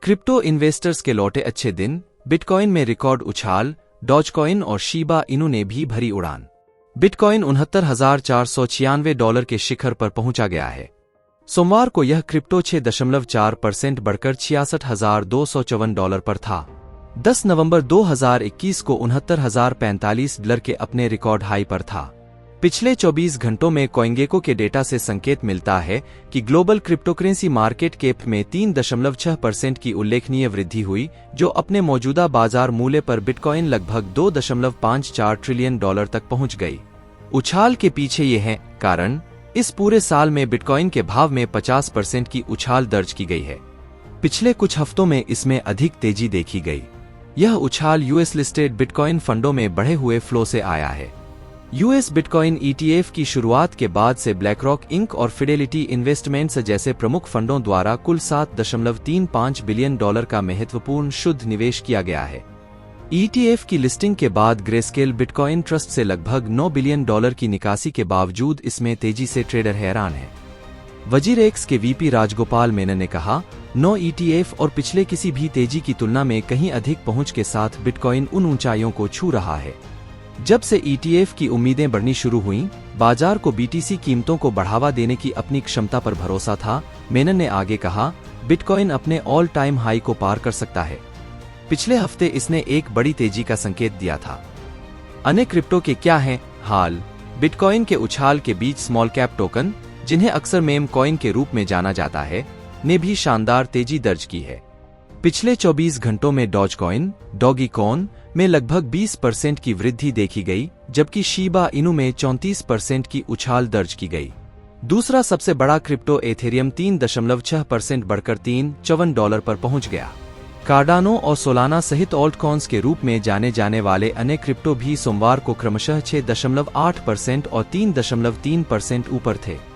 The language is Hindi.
क्रिप्टो इन्वेस्टर्स के लौटे अच्छे दिन, बिटकॉइन में रिकॉर्ड उछाल, डॉजकॉइन और शीबा इनू ने भी भरी उड़ान। बिटकॉइन $69,496 के शिखर पर पहुंचा गया है। सोमवार को यह क्रिप्टो 6.4% बढ़कर $66,254 पर था। 10 नवंबर 2021 को $69,045 के अपने रिकॉर्ड हाई पर था। पिछले 24 घंटों में कॉइनगेको के डेटा से संकेत मिलता है कि ग्लोबल क्रिप्टोकरेंसी मार्केट कैप में 3.6% की उल्लेखनीय वृद्धि हुई, जो अपने मौजूदा बाजार मूल्य पर बिटकॉइन लगभग $2.54 ट्रिलियन तक पहुंच गई। उछाल के पीछे ये है कारण। इस पूरे साल में बिटकॉइन के भाव में 50% की उछाल दर्ज की गई है। पिछले कुछ हफ्तों में इसमें अधिक तेजी देखी गई। यह उछाल यूएस लिस्टेड बिटकॉइन फंडों में बढ़े हुए फ्लो से आया है। यूएस बिटकॉइन ETF की शुरुआत के बाद से ब्लैकरॉक इंक और फिडेलिटी इन्वेस्टमेंट्स जैसे प्रमुख फंडों द्वारा कुल $7.35 बिलियन का महत्वपूर्ण शुद्ध निवेश किया गया है। ETF की लिस्टिंग के बाद ग्रेस्केल बिटकॉइन ट्रस्ट से लगभग $9 बिलियन की निकासी के बावजूद इसमें तेजी से ट्रेडर हैरान है। वजीरेक्स के VP राजगोपाल मेनन ने कहा, नो ETF और पिछले किसी भी तेजी की तुलना में कहीं अधिक पहुंच के साथ बिटकॉइन उन ऊंचाइयों को छू रहा है। जब से ETF की उम्मीदें बढ़नी शुरू हुईं, बाजार को BTC कीमतों को बढ़ावा देने की अपनी क्षमता पर भरोसा था। मेनन ने आगे कहा, बिटकॉइन अपने ऑल टाइम हाई को पार कर सकता है। पिछले हफ्ते इसने एक बड़ी तेजी का संकेत दिया था। अन्य क्रिप्टो के क्या हैं हाल? बिटकॉइन के उछाल के बीच स्मॉल कैप टोकन, जिन्हें अक्सर मेम कॉइन के रूप में जाना जाता है, ने भी शानदार तेजी दर्ज की है। पिछले 24 घंटों में डॉगीकॉइन में लगभग 20% की वृद्धि देखी गई, जबकि शीबा इनू में 34% की उछाल दर्ज की गई। दूसरा सबसे बड़ा क्रिप्टो एथेरियम 3.6% बढ़कर $354 पर पहुंच गया। कार्डानो और सोलाना सहित ऑल्टकॉइन्स के रूप में जाने जाने वाले अन्य क्रिप्टो भी सोमवार को क्रमशः 6.8% और 3.3% ऊपर थे।